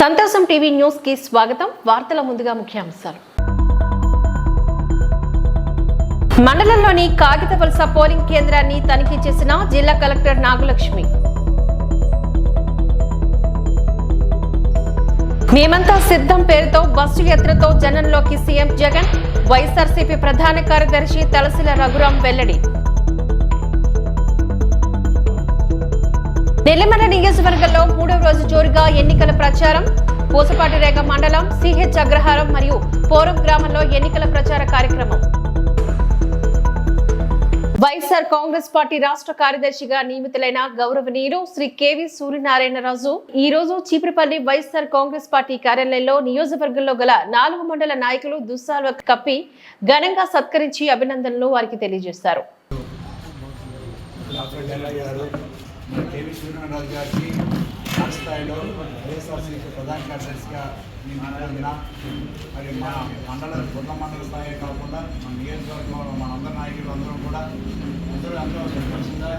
సంతోషం TV news కి స్వాగతం. వార్తల ముందుగా ముఖ్యాంశాలు. మండలంలోని కాగిత వలస పోలింగ్ కేంద్రాన్ని తనిఖీ చేసిన జిల్లా కలెక్టర్ నాగలక్ష్మి. మేమంతా సిద్ధం పేరుతో బస్సు యాత్రతో జనంలోకి సీఎం జగన్. వైఎస్ఆర్సీపీ ప్రధాన కార్యదర్శి తలసిల రఘురాం వెల్లడి. నెల్లిమల నియోజకవర్గంలో 3వ రోజు జోరుగా ఎన్నికల ప్రచారం. పూసపాటిరేగ మండలం సిహెచ్ అగ్రహారం మరియు పోరం గ్రామంలో ఎన్నికల ప్రచార కార్యక్రమం. వైఎస్ఆర్ కాంగ్రెస్ పార్టీ రాష్ట్ర కార్యదర్శిగా నియమితులైన గౌరవనీయులు శ్రీ కెవి సూర్యనారాయణరాజు ఈ రోజు చీపురుపల్లి వైఎస్ఆర్ కాంగ్రెస్ పార్టీ కార్యాలయంలో నియోజకవర్గంలో గల 4 మండల నాయకులు దుస్సాల్వ కప్పి ఘనంగా సత్కరించి అభినందనలు వారికి తెలియజేశారు. కేవీ సూర్యనారాయణ గారికి రాష్ట్ర స్థాయిలో వైఎస్ఆర్సీపీ ప్రధాన కార్యదర్శిగా నియమించినందున మరి మా మండల మండల స్థాయి కాకుండా మన నియోజకవర్గంలో మన అందరి నాయకులు అందరూ కూడా అందరూ సంతోషంగా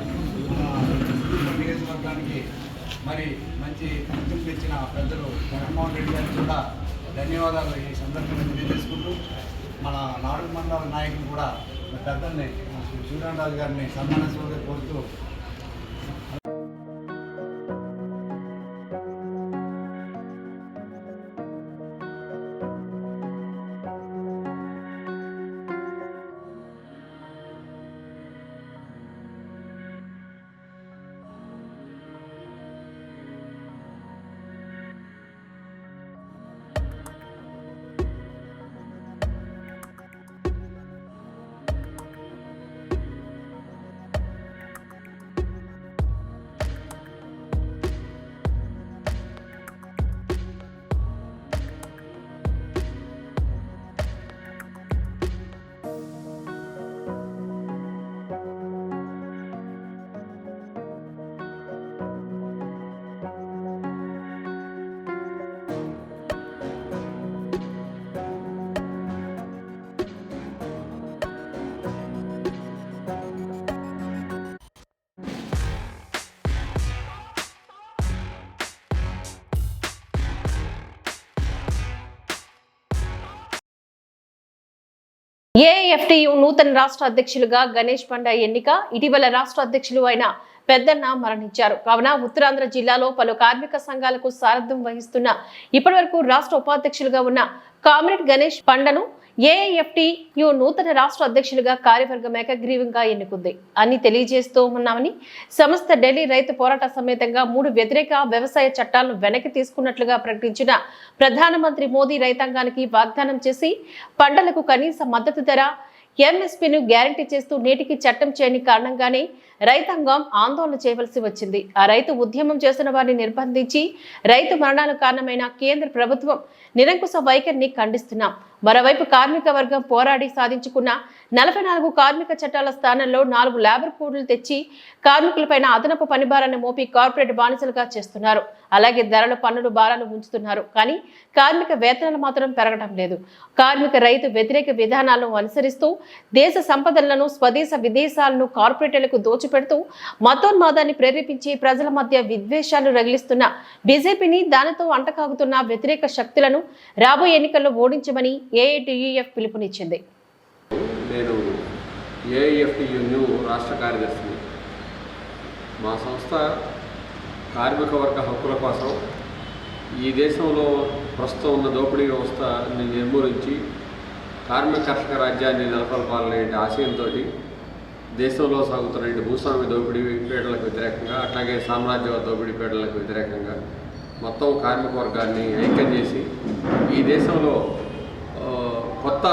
నియోజకవర్గానికి మరి మంచి గుర్తింపు ఇచ్చిన పెద్దలు జగన్మోహన్ రెడ్డి గారికి కూడా ధన్యవాదాలు ఈ సందర్భంగా తెలియజేసుకుంటూ మన 4 మండల నాయకులు కూడా పెద్దల్ని సూర్యనారాయణ గారిని సన్మానించగా కోరుతూ ఏఐఎఫ్టీయు నూతన రాష్ట్ర అధ్యక్షులుగా గణేష్ పండా ఎన్నిక. ఇటీవల రాష్ట్ర అధ్యక్షులు అయిన పెద్దన్న మరణించారు. కావున ఉత్తరాంధ్ర జిల్లాలో పలు కార్మిక సంఘాలకు సారథ్యం వహిస్తున్న ఇప్పటివరకు రాష్ట్ర ఉపాధ్యక్షులుగా ఉన్న కామ్రేడ్ గణేష్ పండను ఏఐఎఫ్టీయు నూతన రాష్ట్ర అధ్యక్షులుగా కార్యవర్గం ఏకగ్రీవంగా ఎన్నుకుంది అని తెలియజేస్తూ ఉన్నామని సంస్థ ఢిల్లీ రైతు పోరాట సమేతంగా 3 వ్యతిరేక వ్యవసాయ చట్టాలను వెనక్కి తీసుకున్నట్లుగా ప్రకటించిన ప్రధానమంత్రి మోదీ రైతాంగానికి వాగ్దానం చేసి పంటలకు కనీస మద్దతు ధర ఎంఎస్పీను గ్యారంటీ చేస్తూ నేటికి చట్టం చేయని కారణంగానే రైతాంగం ఆందోళన చేయవలసి వచ్చింది. ఆ రైతు ఉద్యమం చేసిన వారిని నిర్బంధించి రైతు మరణాలకు కారణమైన కేంద్ర ప్రభుత్వం నిరంకుశ వైఖరిని ఖండిస్తున్నాం. మరోవైపు కార్మిక వర్గం పోరాడి సాధించుకున్న 44 కార్మిక చట్టాల స్థానంలో 4 లేబర్ కోడ్లు తెచ్చి కార్మికులపైన అదనపు పనిభారాన్ని మోపి కార్పొరేట్ బానిసలుగా చేస్తున్నారు. అలాగే ధరల పన్నులు భారాలు ఉంచుతున్నారు. కానీ కార్మిక వేతనాలు మాత్రం పెరగడం లేదు. కార్మిక రైతు వ్యతిరేక విధానాలను అనుసరిస్తూ దేశ సంపదలను స్వదేశ విదేశాలను కార్పొరేట్లకు దోచిపెడుతూ మతోన్మాదాన్ని ప్రేరేపించి ప్రజల మధ్య విద్వేషాలు రగిలిస్తున్న బీజేపీని దానితో అంటకాగుతున్న వ్యతిరేక శక్తులను రాబోయే ఎన్నికల్లో ఓడించమని ఏఐటీయూఎఫ్ పిలుపునిచ్చింది. నేను ఏఐఎఫ్టీయు రాష్ట్ర కార్యదర్శిని. మా సంస్థ కార్మిక వర్గ హక్కుల కోసం ఈ దేశంలో ప్రస్తుతం ఉన్న దోపిడీ వ్యవస్థని నిర్మూలించి కార్మిక కర్షక రాజ్యాన్ని నెలకొల్పాలనే ఆశయంతో దేశంలో సాగుతున్న భూస్వామ్య దోపిడీ పీడలకు వ్యతిరేకంగా, అట్లాగే సామ్రాజ్యవాద దోపిడీ పీడలకు వ్యతిరేకంగా మొత్తం కార్మిక వర్గాన్ని ఐక్యం చేసి ఈ దేశంలో కొత్త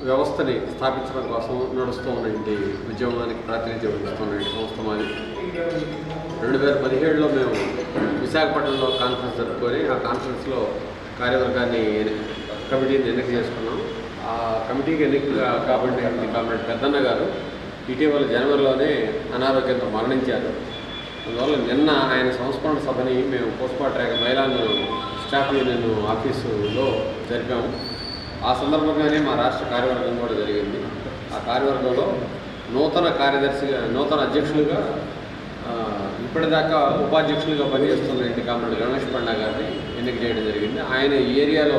వ్యవస్థని స్థాపించడం కోసం నడుస్తూ ఉన్నటువంటి ఉద్యమానికి ప్రాతినిధ్యం వహిస్తున్న సంస్థ మాది. 2017లో మేము విశాఖపట్నంలో కాన్ఫరెన్స్ జరుపుకొని ఆ కాన్ఫరెన్స్లో కార్యవర్గాన్ని కమిటీని ఎన్నిక చేసుకున్నాం. ఆ కమిటీకి ఎన్నిక కాబట్టి పెద్దన్న గారు ఇటీవల జనవరిలోనే అనారోగ్యంతో మరణించారు. అందువల్ల నిన్న ఆయన సంస్మరణ సభని మేము పూసపాటిరేగ మైలాన్ స్టాఫ్ యూనియన్ ఆఫీసులో జరిపాము. ఆ సందర్భంగానే మా రాష్ట్ర కార్యవర్గం కూడా జరిగింది. ఆ కార్యవర్గంలో నూతన అధ్యక్షులుగా ఇప్పటిదాకా ఉపాధ్యక్షులుగా పనిచేస్తున్న కామ్రేడ్ గణేష్ పండా గారిని ఎన్నిక చేయడం జరిగింది. ఆయన ఈ ఏరియాలో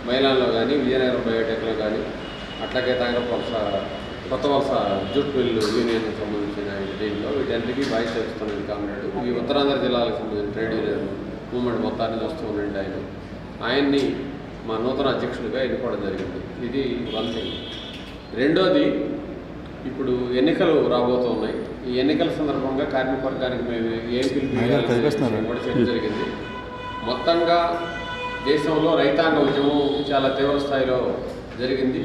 మైలాన్లో కానీ విజయనగరం బయోటెక్లో కానీ అట్లాగే తాగరవలస కొత్త వలస జూట్ మిల్లు యూనియన్కి సంబంధించిన దీనిలో వీటన్నిటికీ వాయిస్ చేస్తున్నది కామ్రేడ్. ఈ ఉత్తరాంధ్ర జిల్లాలకు సంబంధించిన ట్రేడ్ యూనియన్ మూవ్మెంట్ మొత్తాన్ని చూస్తూ ఉండండి. ఆయన్ని మా నూతన అధ్యక్షుడిగా ఎన్నుకోవడం జరిగింది. ఇది వన్ థింగ్. రెండోది, ఇప్పుడు ఎన్నికలు రాబోతూ ఉన్నాయి. ఈ ఎన్నికల సందర్భంగా కార్మిక వర్గానికి మేము ఏం పిలిపించాలని కూడా చర్చ జరిగింది. మొత్తంగా దేశంలో రైతాంగ ఉద్యమం చాలా తీవ్ర స్థాయిలో జరిగింది.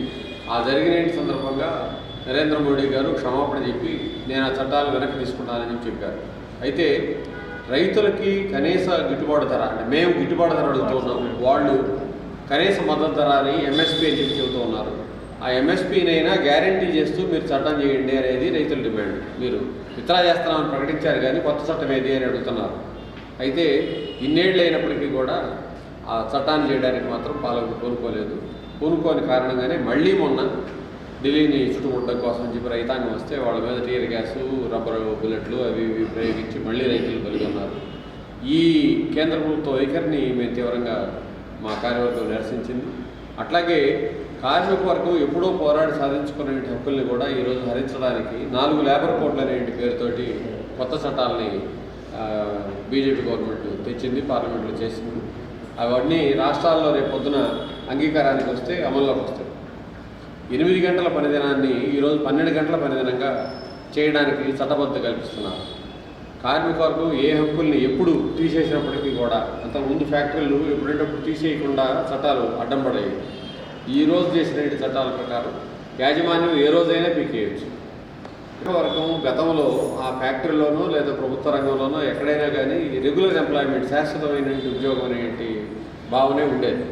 ఆ జరిగిన సందర్భంగా నరేంద్ర మోడీ గారు క్షమాపణ చెప్పి నేను ఆ చట్టాలు వెనక్కి తీసుకుంటానని చెప్పారు. అయితే రైతులకి కనీస గిట్టుబాటు ధర, అంటే మేము గిట్టుబాటు ధర అడుగుతూ ఉన్నాం, వాళ్ళు కనీస మద్దతు ధర అని ఎంఎస్పీ అని చెప్పి చెబుతూ ఉన్నారు. ఆ ఎంఎస్పీనైనా గ్యారంటీ చేస్తూ మీరు చట్టం చేయండి అనేది రైతుల డిమాండ్. మీరు విత్డ్రా చేస్తున్నామని ప్రకటించారు కానీ కొత్త చట్టం ఏది అని అడుగుతున్నారు. అయితే ఇన్నేళ్ళు అయినప్పటికీ కూడా ఆ చట్టాన్ని చేయడానికి మాత్రం పాలకులు పూనుకోలేదు. పూనుకోని కారణంగానే మళ్ళీ మొన్న ఢిల్లీని చుట్టుముట్టడం కోసం చెప్పి రైతాంగం వస్తే వాళ్ళ మీద టీయర్ గ్యాసు, రబ్బర్ బుల్లెట్లు అవి ఇవి ప్రయోగించి మళ్ళీ రైతులు బలిగొన్నారు. ఈ కేంద్ర ప్రభుత్వ వైఖరిని మేము తీవ్రంగా మా కార్యవర్గం నిరసించింది. అట్లాగే కార్మిక వర్గం ఎప్పుడో పోరాడి సాధించుకునే హక్కుల్ని కూడా ఈరోజు హరించడానికి 4 లేబర్ కోడ్లు అనే పేరుతోటి కొత్త చట్టాలని బీజేపీ గవర్నమెంట్ తెచ్చింది, పార్లమెంట్లో చేసింది. అవన్నీ రాష్ట్రాల్లో రేపు పొద్దున అంగీకారానికి వస్తే అమల్లోకి వస్తాయి. 8 గంటల పనిదినాన్ని ఈరోజు 12 గంటల పనిదినంగా చేయడానికి చట్టబద్ధత కల్పిస్తున్నారు. కార్మిక వర్గం ఏ హక్కుల్ని ఎప్పుడు తీసేసినప్పటికీ కూడా, అంతకుముందు ఫ్యాక్టరీలు ఎప్పుడేటప్పుడు తీసేయకుండా చట్టాలు అడ్డం పడాయి. ఈరోజు చేసిన చట్టాల ప్రకారం యాజమాన్యం ఏ రోజైనా పీకేయచ్చు. వర్గం గతంలో ఆ ఫ్యాక్టరీలోనో లేదా ప్రభుత్వ రంగంలోనో ఎక్కడైనా కానీ రెగ్యులర్ ఎంప్లాయ్మెంట్, శాశ్వతమైన ఉద్యోగం అనేటి భావనే ఉండేది.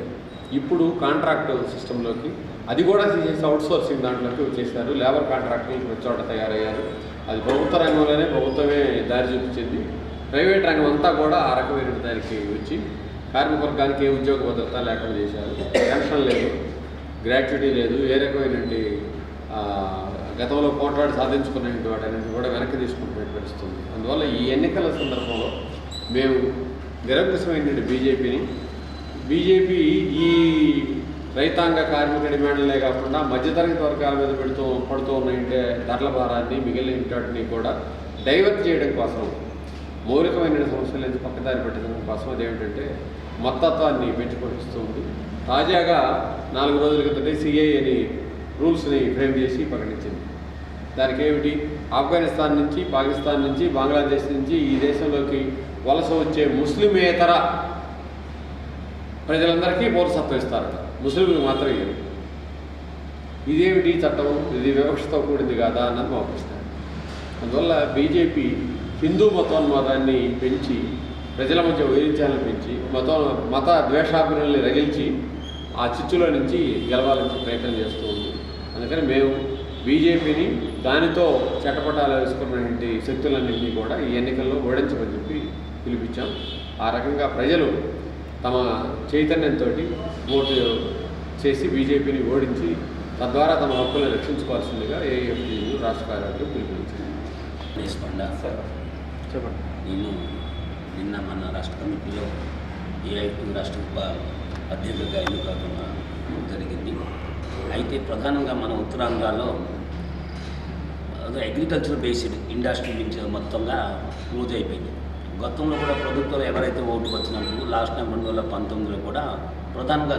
ఇప్పుడు కాంట్రాక్ట్ సిస్టంలోకి అది కూడా తీసేసి అవుట్సోర్సింగ్ దాంట్లోకి వచ్చేసారు. లేబర్ కాంట్రాక్టులు ప్రతి చోట తయారయ్యారు. అది ప్రభుత్వ రంగంలోనే ప్రభుత్వమే దారి చూపించింది. ప్రైవేట్ రంగం అంతా కూడా ఆ రకమైన దానికి వచ్చి కార్మిక వర్గానికి ఏ ఉద్యోగ భద్రత లేకుండా చేశారు. పెన్షన్ లేదు, గ్రాట్యుటీ లేదు, ఏ రకమైనటువంటి గతంలో పోట్లాడి సాధించుకునేటువంటి వాటన్నింటి కూడా వెనక్కి తీసుకుంటున్నట్టు పరిస్థితుంది. అందువల్ల ఈ ఎన్నికల సందర్భంలో మేము నిరంకుశమైనటువంటి బీజేపీ ఈ రైతాంగ కార్మిక డిమాండ్లే కాకుండా మధ్యతరగతి వర్గాల మీద పడుతూ ఉన్న ధరల భారాన్ని, మిగిలిన వాటిని కూడా డైవర్ట్ చేయడం కోసం, మౌలికమైన సమస్యల నుంచి పక్కదారి పెట్టడం కోసం అదేమిటంటే మత్తత్వాన్ని పెంచుకొనిస్తుంది. తాజాగా 4 రోజుల క్రితమే సిఐ అని రూల్స్ని ఫ్రేమ్ చేసి ప్రకటించింది. దానికి ఏమిటి, ఆఫ్ఘనిస్తాన్ నుంచి, పాకిస్తాన్ నుంచి, బంగ్లాదేశ్ నుంచి ఈ దేశంలోకి వలస వచ్చే ముస్లిమేతర ప్రజలందరికీ పౌరసత్వం ఇస్తారట, ముస్లింలకు మాత్రమే ఇవ్వరు. ఇదేమిటి చట్టం, ఇది వివక్షతో కూడింది కాదా అన్నది మా ప్రశ్న. అందువల్ల బీజేపీ హిందూ మతోన్మాదాన్ని పెంచి, ప్రజల మధ్య వైరుధ్యాలను పెంచి, మత ద్వేషాభివృల్ని రగిల్చి ఆ చిచ్చులో నుంచి గెలవాలని ప్రయత్నం చేస్తూ ఉంది. అందుకని మేము బీజేపీని దానితో చట్టపట్టాలు వేసుకున్నటువంటి శక్తులన్నింటినీ కూడా ఈ ఎన్నికల్లో ఓడించమని చెప్పి పిలిపించాం. ఆ రకంగా ప్రజలు తమ చైతన్యంతో ఓటు చేసి బీజేపీని ఓడించి తద్వారా తమ హక్కులను రక్షించుకోవాల్సిందిగా ఏఎఫ్టీయూ రాష్ట్ర కార్యాలయం పిలుపునిచ్చింది. చెప్పండి. నేను నిన్న మన రాష్ట్ర కమిటీలో ఏఐటీ రాష్ట్ర ఉప అధ్యక్షుడిగా ఎన్నికవడం జరిగింది. అయితే ప్రధానంగా మన ఉత్తరాంధ్రలో అగ్రికల్చర్ బేస్డ్ ఇండస్ట్రీ నుంచి మొత్తంగా క్లోజ్ అయిపోయింది. గతంలో కూడా ప్రభుత్వం ఎవరైతే ఓటు వచ్చినప్పుడు లాస్ట్ టైం 2019లో కూడా ప్రధానంగా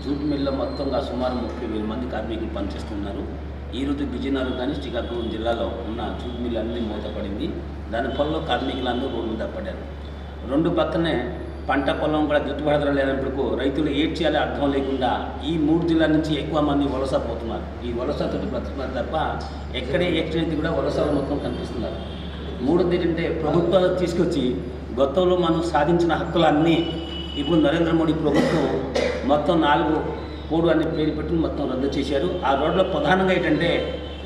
జూట్ మిల్లో మొత్తంగా సుమారు 30,000 మంది కార్మికులు పనిచేస్తున్నారు. ఈరోజు విజయనగరం కానీ శ్రీకాకుళం జిల్లాలో ఉన్న జూట్ మిల్లు అన్నీ మూతపడింది. దాని పొలంలో కార్మికులందరూ రోడ్డు మీద పడ్డారు. 2 పక్కనే పంట పొలం కూడా గిట్టుబాటు ధర లేనప్పుడు రైతులు ఏడ్ చేయాలి అర్థం లేకుండా ఈ 3 జిల్లాల నుంచి ఎక్కువ మంది వలస పోతున్నారు. ఈ వలసతో బ్రతుకున్నారు తప్ప ఎక్కడే ఎక్స్చేంజ్ కూడా వలసలు మొత్తం కనిపిస్తున్నారు. 3ది ఏంటంటే ప్రభుత్వాలు తీసుకొచ్చి గతంలో మనం సాధించిన హక్కులన్నీ ఇప్పుడు నరేంద్ర మోడీ ప్రభుత్వం మొత్తం 4 కోడు అనే పేరు పెట్టి మొత్తం రద్దు చేశారు. ఆ రోడ్లో ప్రధానంగా ఏంటంటే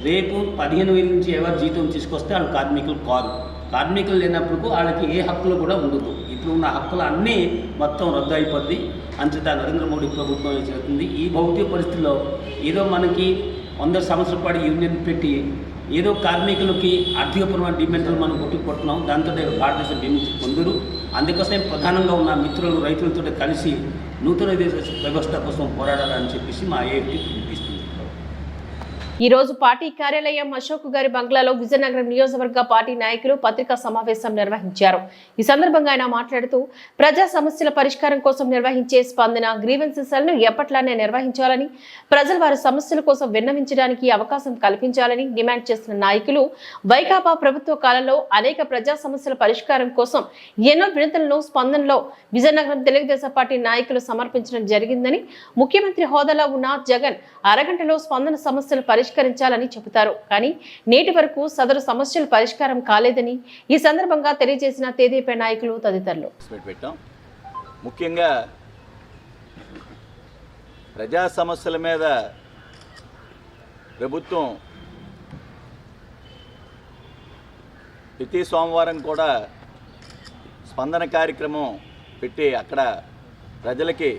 రేపు 15,000 నుంచి ఎవరు జీతం తీసుకొస్తే వాళ్ళు కార్మికులు కాదు. కార్మికులు లేనప్పుడు వాళ్ళకి ఏ హక్కులు కూడా ఉండదు. ఇప్పుడు ఉన్న హక్కులు అన్నీ మొత్తం రద్దు అయిపోద్ది. అంతటా నరేంద్ర మోడీ ప్రభుత్వం చేస్తుంది. ఈ భౌతిక పరిస్థితుల్లో ఏదో మనకి 100 సంవత్సరాల పాటు యూనియన్ పెట్టి ఏదో కార్మికులకి ఆర్థికపరమైన డిమాండ్లు మనం కొట్టుకుపడుతున్నాం. దాంతో భారతదేశం విముక్తి పొందరు. అందుకోసమే ప్రధానంగా ఉన్న మిత్రులు రైతులతో కలిసి నూతన దేశ వ్యవస్థ కోసం పోరాడాలని చెప్పేసి మా ఏపీ పిలిపిస్తుంది. ఈ రోజు పార్టీ కార్యాలయం అశోక్ గారి బంగ్లాలో విజయనగరం నియోజకవర్గ పార్టీ నాయకులు పత్రికా సమావేశం నిర్వహించారు. ఈ సందర్భంగా ఆయన మాట్లాడుతూ ప్రజా సమస్యల పరిష్కారం కోసం నిర్వహించే స్పందన గ్రీవెన్సెస్ సెల్ను ఎప్పట్లానే నిర్వహించాలని, ప్రజలు వారి సమస్యల కోసం విన్నవించడానికి అవకాశం కల్పించాలని డిమాండ్ చేసిన నాయకులు వైకాపా ప్రభుత్వ కాలంలో అనేక ప్రజా సమస్యల పరిష్కారం కోసం ఎన్నో వినతులను స్పందనలో విజయనగరం తెలుగుదేశం పార్టీ నాయకులు సమర్పించడం జరిగిందని, ముఖ్యమంత్రి హోదాలో ఉన్న జగన్ అరగంటలో స్పందన సమస్యలు పరిష్కరించాలని చెబుతారు. కానీ నేటి వరకు సదరు సమస్యలు పరిష్కారం కాలేదని ఈ సందర్భంగా తెలియజేసిన తెదేపా నాయకులు తదితరులు పెట్టాం. ముఖ్యంగా ప్రజా సమస్యల మీద ప్రభుత్వం ప్రతి సోమవారం కూడా స్పందన కార్యక్రమం పెట్టి అక్కడ ప్రజలకి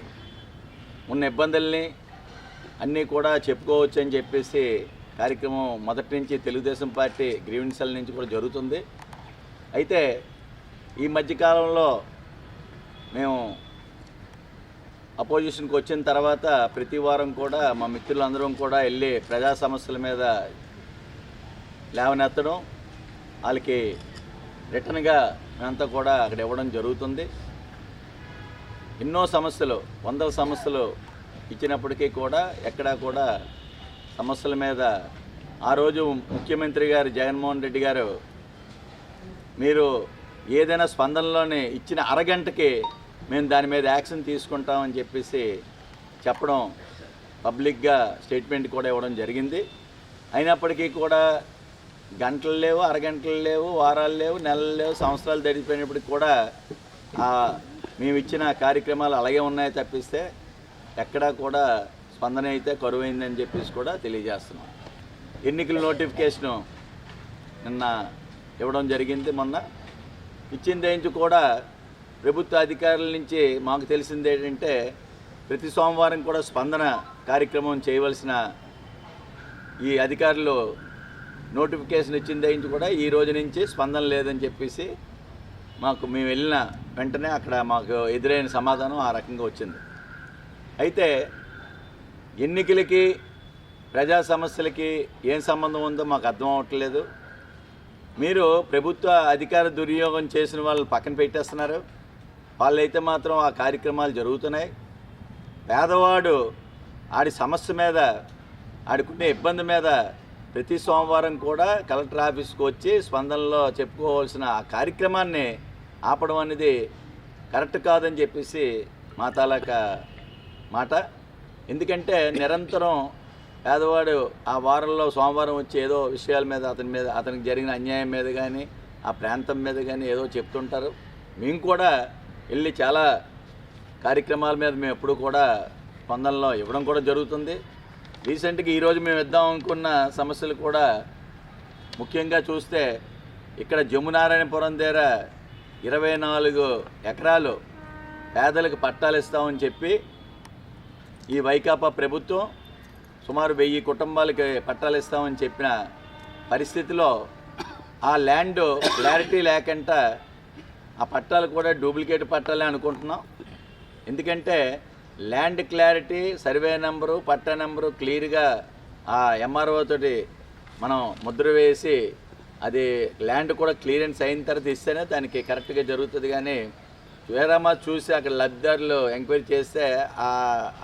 ఉన్న ఇబ్బందుల్ని అన్నీ కూడా చెప్పుకోవచ్చు అని చెప్పేసి కార్యక్రమం మొదటి నుంచి తెలుగుదేశం పార్టీ గ్రీవెన్స్ సెల్ నుంచి కూడా జరుగుతుంది. అయితే ఈ మధ్యకాలంలో మేము అపోజిషన్కి వచ్చిన తర్వాత ప్రతి వారం కూడా మా మిత్రులందరం కూడా వెళ్ళి ప్రజా సమస్యల మీద లేవనెత్తడం, వాళ్ళకి రిటర్న్గా మేమంతా కూడా అక్కడ ఇవ్వడం జరుగుతుంది. ఎన్నో సమస్యలు, వందల సమస్యలు ఇచ్చినప్పటికీ కూడా ఎక్కడా కూడా సమస్యల మీద ఆ రోజు ముఖ్యమంత్రి గారు జగన్మోహన్ రెడ్డి గారు మీరు ఏదైనా స్పందనలోనే ఇచ్చిన అరగంటకి మేము దాని మీద యాక్షన్ తీసుకుంటామని చెప్పేసి చెప్పడం, పబ్లిక్గా స్టేట్మెంట్ కూడా ఇవ్వడం జరిగింది. అయినప్పటికీ కూడా గంటలు లేవు, అరగంటలు లేవు, వారాలు లేవు, నెలలు లేవు, సంవత్సరాలు గడిచిపోయినప్పటికి కూడా మేము ఇచ్చిన కార్యక్రమాలు అలాగే ఉన్నాయి తప్పిస్తే ఎక్కడా కూడా స్పందన అయితే కరువైందని చెప్పేసి కూడా తెలియజేస్తున్నాం. ఎన్నికల నోటిఫికేషను నిన్న ఇవ్వడం జరిగింది. మొన్న ఇచ్చిందేంచి కూడా ప్రభుత్వ అధికారుల నుంచి మాకు తెలిసింది ఏంటంటే ప్రతి సోమవారం కూడా స్పందన కార్యక్రమం చేయవలసిన ఈ అధికారులు నోటిఫికేషన్ ఇచ్చిందేంచి కూడా ఈ రోజు నుంచి స్పందన లేదని చెప్పేసి మేము వెళ్ళిన వెంటనే అక్కడ మాకు ఎదురైన సమాధానం ఆ రకంగా వచ్చింది. అయితే ఎన్నికలకి ప్రజా సమస్యలకి ఏం సంబంధం ఉందో మాకు అర్థం అవ్వట్లేదు. మీరు ప్రభుత్వ అధికార దుర్వినియోగం చేసిన వాళ్ళు పక్కన పెట్టేస్తున్నారు. వాళ్ళైతే మాత్రం ఆ కార్యక్రమాలు జరుగుతున్నాయి. పేదవాడు ఆడి సమస్య మీద, ఆడుకునే ఇబ్బంది మీద ప్రతి సోమవారం కూడా కలెక్టర్ ఆఫీస్కి వచ్చి స్పందనలో చెప్పుకోవాల్సిన ఆ కార్యక్రమాన్ని ఆపడం అనేది కరెక్ట్ కాదని చెప్పేసి మా తాలూకా మాట. ఎందుకంటే నిరంతరం పేదవాడు ఆ వారంలో సోమవారం వచ్చి ఏదో విషయాల మీద అతనికి జరిగిన అన్యాయం మీద కానీ ఆ ప్రాంతం మీద కానీ ఏదో చెప్తుంటారు. మేము కూడా వెళ్ళి చాలా కార్యక్రమాల మీద మేము ఎప్పుడు కూడా స్పందనలో ఇవ్వడం కూడా జరుగుతుంది. రీసెంట్గా ఈరోజు మేము ఇద్దాం అనుకున్న సమస్యలు కూడా ముఖ్యంగా చూస్తే ఇక్కడ జమునారాయణపురం దగ్గర 24 ఎకరాలు పేదలకు పట్టాలు ఇస్తామని చెప్పి ఈ వైకాపా ప్రభుత్వం సుమారు 1000 కుటుంబాలకి పట్టాలు ఇస్తామని చెప్పిన పరిస్థితిలో ఆ ల్యాండ్ క్లారిటీ లేకుండా ఆ పట్టాలు కూడా డూప్లికేట్ పట్టాలే అనుకుంటున్నాం. ఎందుకంటే ల్యాండ్ క్లారిటీ, సర్వే నెంబరు, పట్టా నెంబరు క్లియర్గా ఆ ఎంఆర్ఓ తోటి మనం ముద్ర వేసి అది ల్యాండ్ కూడా క్లియరెన్స్ అయిన తర్వాత ఇస్తేనే దానికి కరెక్ట్గా జరుగుతుంది. కానీ వేరేమా చూసి అక్కడ లబ్ధిదారులు ఎంక్వైరీ చేస్తే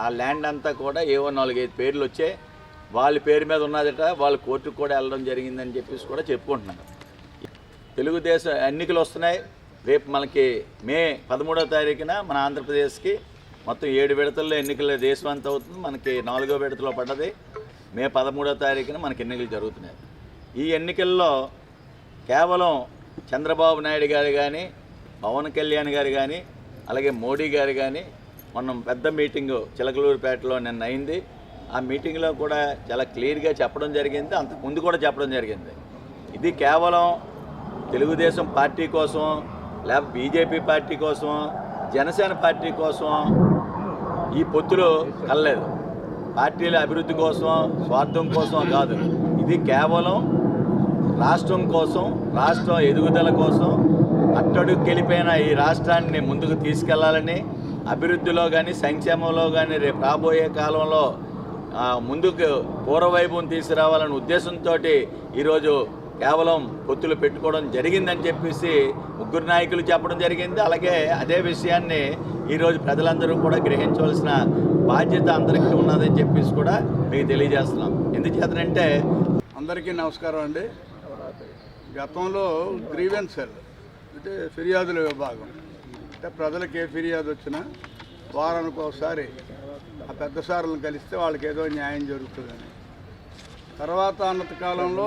ఆ ల్యాండ్ అంతా కూడా ఏవో 4-5 పేర్లు వచ్చాయి. వాళ్ళ పేరు మీద ఉన్నదట, వాళ్ళు కోర్టుకు కూడా వెళ్ళడం జరిగిందని చెప్పేసి కూడా చెప్పుకుంటున్నారు. తెలుగుదేశం ఎన్నికలు వస్తున్నాయి. రేపు మనకి మే 13వ తారీఖున మన ఆంధ్రప్రదేశ్కి మొత్తం 7 విడతల్లో ఎన్నికల దేశం అంతా అవుతుంది. మనకి 4వ విడతలో పడ్డది. మే 13వ తారీఖున మనకి ఎన్నికలు జరుగుతున్నాయి. ఈ ఎన్నికల్లో కేవలం చంద్రబాబు నాయుడు గారు కానీ, పవన్ కళ్యాణ్ గారు కానీ, అలాగే మోడీ గారు కానీ మొన్న పెద్ద మీటింగు చిలకలూరుపేటలో నిన్న అయింది. ఆ మీటింగ్లో కూడా చాలా క్లియర్గా చెప్పడం జరిగింది. అంతకుముందు కూడా చెప్పడం జరిగింది. ఇది కేవలం తెలుగుదేశం పార్టీ కోసం, లేకపోతే బీజేపీ పార్టీ కోసం, జనసేన పార్టీ కోసం ఈ పొత్తులు కలలేదు. పార్టీల అభివృద్ధి కోసం, స్వార్థం కోసం కాదు. ఇది కేవలం రాష్ట్రం కోసం, రాష్ట్రం ఎదుగుదల కోసం, అట్టడుగు వెళ్ళిపోయిన ఈ రాష్ట్రాన్ని ముందుకు తీసుకెళ్లాలని, అభివృద్ధిలో కానీ సంక్షేమంలో కానీ రేపు రాబోయే కాలంలో ముందుకు పూర్వవైభవం తీసుకురావాలనే ఉద్దేశంతో ఈరోజు కేవలం పొత్తులు పెట్టుకోవడం జరిగిందని చెప్పేసి ముగ్గురు నాయకులు చెప్పడం జరిగింది. అలాగే అదే విషయాన్ని ఈరోజు ప్రజలందరూ కూడా గ్రహించవలసిన బాధ్యత అందరికీ ఉన్నదని చెప్పేసి కూడా మీకు తెలియజేస్తున్నాం. ఎందుచేతనంటే అందరికీ నమస్కారం అండి. గతంలో గ్రీవెన్స్ సెల్ అంటే ఫిర్యాదుల విభాగం, అంటే ప్రజలకు ఏ ఫిర్యాదు వచ్చినా వారానికి ఒకసారి ఆ పెద్ద సార్లను కలిస్తే వాళ్ళకి ఏదో న్యాయం జరుగుతుందని. తర్వాత అన్నత కాలంలో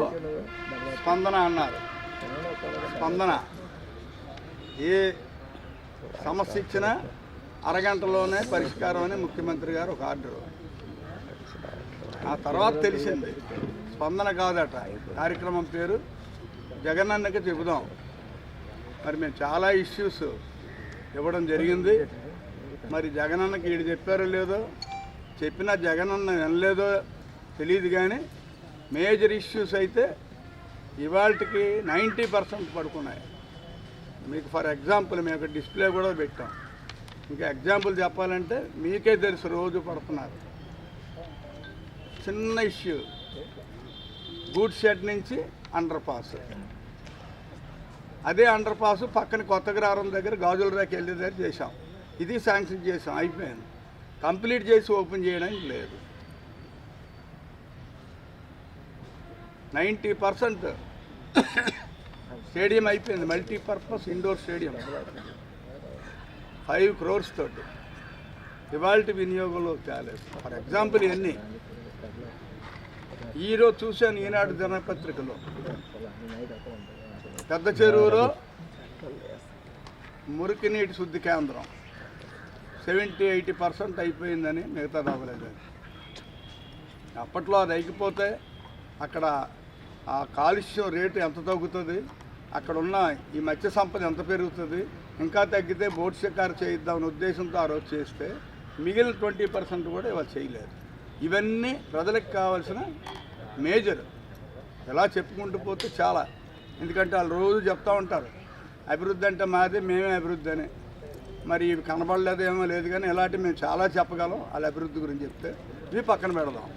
స్పందన అన్నారు. స్పందన ఏ సమస్య ఇచ్చినా అరగంటలోనే పరిష్కారం అని ముఖ్యమంత్రి గారు ఒక ఆర్డర్. ఆ తర్వాత తెలిసింది స్పందన కాదట, కార్యక్రమం పేరు జగనన్నకి చెబుదాం. మరి మేము చాలా ఇష్యూస్ ఇవ్వడం జరిగింది. మరి జగనన్నకి వీడు చెప్పారో లేదో, చెప్పినా జగనన్న వినలేదో తెలియదు, కానీ మేజర్ ఇష్యూస్ అయితే ఇవాళకి 90% పడుకున్నాయి. మీకు ఫర్ ఎగ్జాంపుల్ మేము ఒక డిస్ప్లే కూడా పెట్టాం. ఇంకా ఎగ్జాంపుల్ చెప్పాలంటే మీకే తెలుసు, రోజు పడుతున్నారు. చిన్న ఇష్యూ, గూడ్ షెడ్ నుంచి అండర్ పాస్, అదే అండర్ పాస్ పక్కన కొత్తగ్రహారం దగ్గర గాజుల రేఖ వెళ్ళే దగ్గర చేశాం. ఇది శాంక్షన్ చేసాం, అయిపోయింది. కంప్లీట్ చేసి ఓపెన్ చేయడానికి లేదు. 90% స్టేడియం అయిపోయింది, మల్టీపర్పస్ ఇండోర్ స్టేడియం 5 crores తోటి. ఇవాళ వినియోగంలో తేలేదు. ఫర్ ఎగ్జాంపుల్ ఇవన్నీ ఈరోజు చూశాను ఈనాడు దినపత్రికలో, పెద్ద చెరువులో మురికి నీటి శుద్ధి కేంద్రం 70-80% అయిపోయిందని, మిగతాది అవ్వలేదని. అప్పట్లో అది అయిపోతే అక్కడ ఆ కాలుష్యం రేటు ఎంత తగ్గుతుంది, అక్కడ ఉన్న ఈ మత్స్య సంపద ఎంత పెరుగుతుంది, ఇంకా తగ్గితే బోట్ షికారు చేయిద్దామనే ఉద్దేశంతో ఆ రోజు చేస్తే మిగిలిన 20% కూడా ఇవాళ చేయలేదు. ఇవన్నీ ప్రజలకు కావాల్సిన మేజర్. ఎలా చెప్పుకుంటూ పోతే చాలా, ఎందుకంటే వాళ్ళు రోజు చెప్తూ ఉంటారు అభివృద్ధి అంటే మాదే, మేమే అభివృద్ధి అని. మరి ఇవి కనబడలేదేమో లేదు, కానీ ఇలాంటివి మేము చాలా చెప్పగలం. వాళ్ళ అభివృద్ధి గురించి చెప్తే ఇవి పక్కన పెడదాం.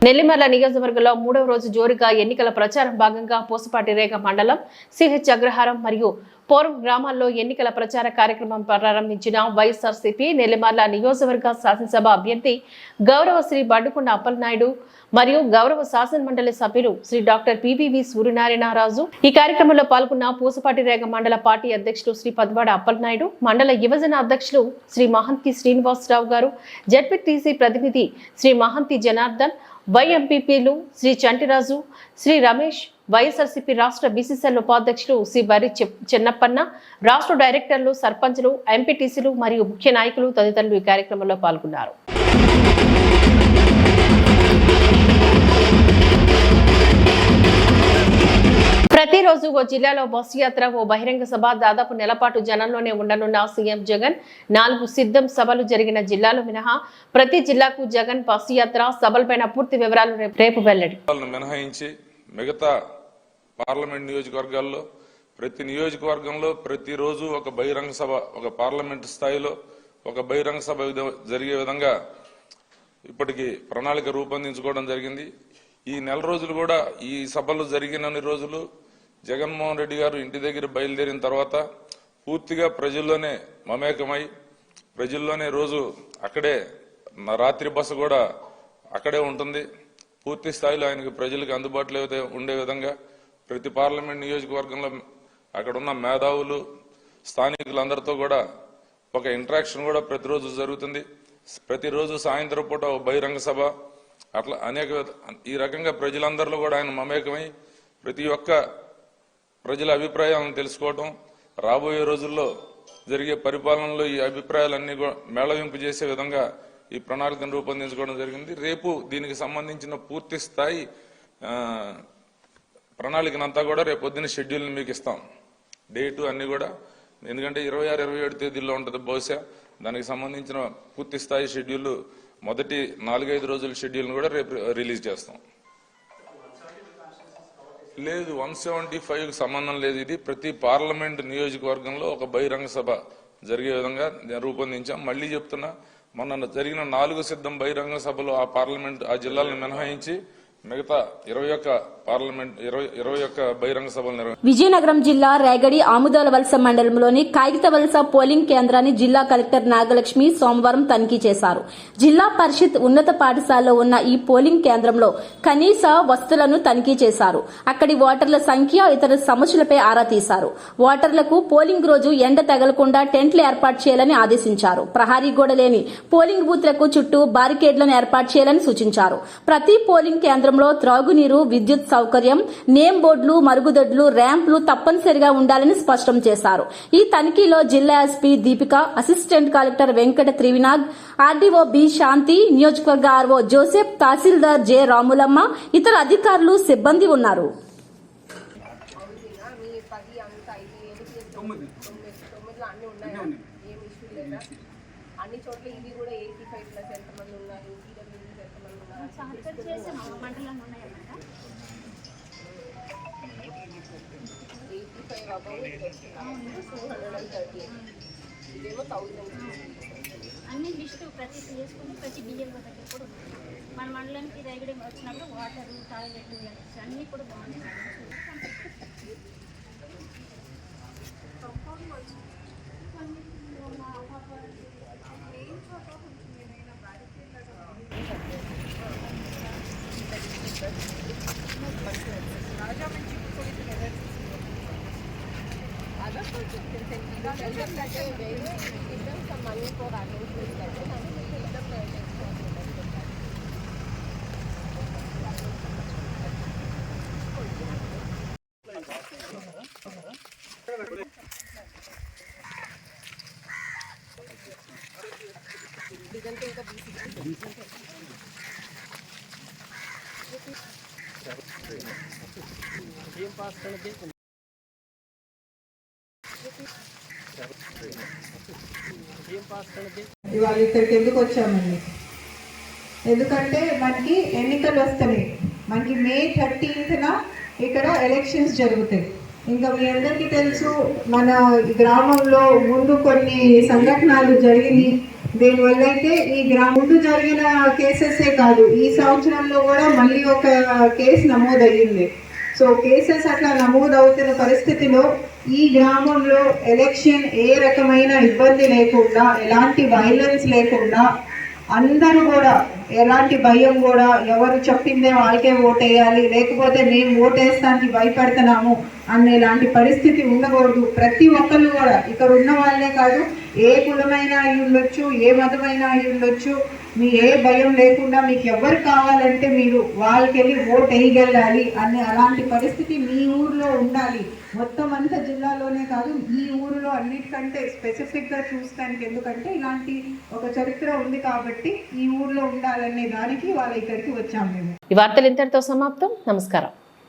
నెల్లిమర్ల నియోజకవర్గంలో 3వ రోజు జోరుగా ఎన్నికల ప్రచారం భాగంగా పూసపాటి రేగ మండలం, సిహెచ్ అగ్రహారం మరియు పోరం గ్రామాల్లో ఎన్నికల ప్రచార కార్యక్రమం ప్రారంభించిన వైఎస్ఆర్సీపీ నెల్లిమర్ల నియోజకవర్గ శాసనసభ అభ్యర్థి గౌరవ శ్రీ బండుకొండ అప్పలనాయుడు మరియు గౌరవ శాసన మండలి సభ్యులు శ్రీ డాక్టర్ పివివి సూర్యనారాయణరాజు. ఈ కార్యక్రమంలో పాల్గొన్న పూసపాటి రేగ మండల పార్టీ అధ్యక్షులు శ్రీ పద్వాడ అప్పలనాయుడు, మండల యువజన అధ్యక్షులు శ్రీ మహంతి శ్రీనివాసరావు గారు, జెడ్పీటీసీ ప్రతినిధి శ్రీ మహంతి జనార్దన్, వైఎంపీపీలు శ్రీ చంటిరాజు, శ్రీ రమేష్, వైఎస్ఆర్సీపీ రాష్ట్ర బీసీసీఎల్ ఉపాధ్యక్షులు శ్రీ బరి చెన్నప్పన్న, రాష్ట్ర డైరెక్టర్లు, సర్పంచులు, ఎంపీటీసీలు మరియు ముఖ్య నాయకులు తదితరులు ఈ కార్యక్రమంలో పాల్గొన్నారు. ప్రతిరోజు ఓ జిల్లాలో బస్సు యాత్ర, ఓ బహిరంగ సభ, దాదాపు నెలపాటు జనంలోనే ఉండనున్న సీఎం జగన్. 4 సిద్ధం సభలు జరిగిన జిల్లాలు మినహా ప్రతి జిల్లాకు జగన్ బస్సు యాత్ర, సభలపైన పూర్తి వివరాలు రేపు వెల్లడి. మినహాయించి మిగతా పార్లమెంట్ నియోజకవర్గాల్లో ప్రతి నియోజకవర్గంలో ప్రతిరోజు ఒక బహిరంగ సభ, ఒక పార్లమెంట్ స్థాయిలో ఒక బహిరంగ సభ జరిగే విధంగా ఇప్పటికి ప్రణాళిక రూపొందించుకోవడం జరిగింది. ఈ నెల రోజులు కూడా ఈ సభలు జరిగినన్ని రోజులు జగన్మోహన్ రెడ్డి గారు ఇంటి దగ్గర బయలుదేరిన తర్వాత పూర్తిగా ప్రజల్లోనే మమేకమై, ప్రజల్లోనే రోజు అక్కడే రాత్రి బస కూడా అక్కడే ఉంటుంది. పూర్తి స్థాయిలో ఆయనకి ప్రజలకు అందుబాటులో ఉండే విధంగా ప్రతి పార్లమెంట్ నియోజకవర్గంలో అక్కడున్న మేధావులు, స్థానికులందరితో కూడా ఒక ఇంటరాక్షన్ కూడా ప్రతిరోజు జరుగుతుంది. ప్రతిరోజు సాయంత్రం పూట ఒక బహిరంగ సభ, అట్లా అనేక ఈ రకంగా ప్రజలందరిలో కూడా ఆయన మమేకమై ప్రతి ఒక్క ప్రజల అభిప్రాయాలను తెలుసుకోవటం, రాబోయే రోజుల్లో జరిగే పరిపాలనలో ఈ అభిప్రాయాలన్నీ మేళవింపు చేసే విధంగా ఈ ప్రణాళికను రూపొందించుకోవడం జరిగింది. రేపు దీనికి సంబంధించిన పూర్తి స్థాయి ప్రణాళికనంతా కూడా రేపు పొద్దున్న షెడ్యూల్ని మీకు ఇస్తాం, డేటు అన్ని కూడా. ఎందుకంటే 26-27 తేదీల్లో ఉంటుంది బహుశా. దానికి సంబంధించిన పూర్తి స్థాయి షెడ్యూల్, మొదటి 4-5 రోజుల షెడ్యూల్ని కూడా రేపు రిలీజ్ చేస్తాం. లేదు 175కి సంబంధం లేదు. ఇది ప్రతి పార్లమెంట్ నియోజకవర్గంలో ఒక బహిరంగ సభ జరిగే విధంగా రూపొందించాం. మళ్ళీ చెప్తున్నా, మొన్న జరిగిన 4 సిద్ధం బహిరంగ సభలు ఆ జిల్లాలను మినహాయించి మిగతా 21 బహిరంగ సభలు నిర్వహించారు. విజయనగరం జిల్లా రేగడి ఆముదాల వలస మండలంలోని కాగిత వలస పోలింగ్ కేంద్రాన్ని జిల్లా కలెక్టర్ నాగలక్ష్మి సోమవారం తనిఖీ చేశారు. జిల్లా పరిషత్ ఉన్నత పాఠశాలలో ఉన్న ఈ పోలింగ్ కేంద్రంలో కనీస వసతులను తనిఖీ చేశారు. అక్కడి ఓటర్ల సంఖ్య, ఇతర సమస్యలపై ఆరా తీశారు. ఓటర్లకు పోలింగ్ రోజు ఎండ తగలకుండా టెంట్లు ఏర్పాటు చేయాలని ఆదేశించారు. ప్రహారీ గోడ లేని పోలింగ్ బూత్లకు చుట్టూ బారికేడ్లను ఏర్పాటు చేయాలని సూచించారు. ప్రతి పోలింగ్ కేంద్రంలో త్రాగునీరు, విద్యుత్ సౌకర్యం, నేమ్ బోర్డులు, మరుగుదొడ్లు, ర్యాంపులు తప్పనిసరిగా ఉండాలని స్పష్టం చేశారు. ఈ తనిఖీలో జిల్లా SP Deepika, assistant collector Venkata Trivinag, RDO B Shanti, నియోజకవర్గ ఆర్ఓ జోసెఫ్, తహసీల్దార్ జె రాములమ్మ, ఇతర అధికారులు, సిబ్బంది ఉన్నారు. అన్ని చోట్ల ఇది కూడా 85+ ఎంతమంది ఉన్నారు, ఈడబ్ల్యూఎస్ ఎంతమంది ఉన్నారు, 85 అబౌవ్ 238, ఇదేమో 1000. అన్ని లిస్టు ప్రతి చేసుకుని ప్రతి బియ్యం దగ్గర కూడా మన మండలానికి రేగడి వచ్చినప్పుడు వాటర్, టాయిలెట్ అన్నీ కూడా బాగుంటాయి. ఇవాళ ఇక్కడికి ఎందుకు వచ్చామండి? ఎందుకంటే మనకి ఎన్నికలు వస్తున్నాయి. మనకి May 13th ఇక్కడ ఎలక్షన్స్ జరుగుతాయి. ఇంకా మీ అందరికీ తెలుసు, మన గ్రామంలో ముందు కొన్ని సంఘటనలు జరిగినాయి. దీనివల్ల అయితే ఈ ముందు జరిగిన కేసెసే కాదు, ఈ సంవత్సరంలో కూడా మళ్ళీ ఒక కేసు నమోదయ్యింది. సో కేసెస్ అట్లా నమోదవుతున్న పరిస్థితిలో ఈ గ్రామంలో ఎలక్షన్ ఏ రకమైన ఇబ్బంది లేకుండా, ఎలాంటి వైలెన్స్ లేకుండా, అందరూ కూడా ఎలాంటి భయం కూడా, ఎవరు చెప్పిందే వాళ్ళకే ఓటేయాలి, లేకపోతే మేము ఓటేస్తానికి భయపడుతున్నాము అనేలాంటి పరిస్థితి ఉండకూడదు. ప్రతి ఒక్కరు కూడా, ఇక్కడ ఉన్న వాళ్ళే కాదు, ఏ కులమైనా అయి ఉండొచ్చు, ఏ మతమైనా అయి ఉండొచ్చు, మీ ఏ భయం లేకుండా మీకు ఎవరు కావాలంటే మీరు వాళ్ళకెళ్ళి ఓటు వేయగలగాలి అనే అలాంటి పరిస్థితి మీ ఊర్లో ఉండాలి. మొత్తం అంతా జిల్లాలోనే కాదు, ఈ ఊరిలో అన్నిటికంటే స్పెసిఫిక్గా చూస్తానికి, ఎందుకంటే ఇలాంటి ఒక చరిత్ర ఉంది కాబట్టి ఈ ఊర్లో ఉండాలనే దానికి వాళ్ళ ఇక్కడికి వచ్చాము మేము. ఈ వార్తలు ఇంతటితో సమాప్తం. నమస్కారం.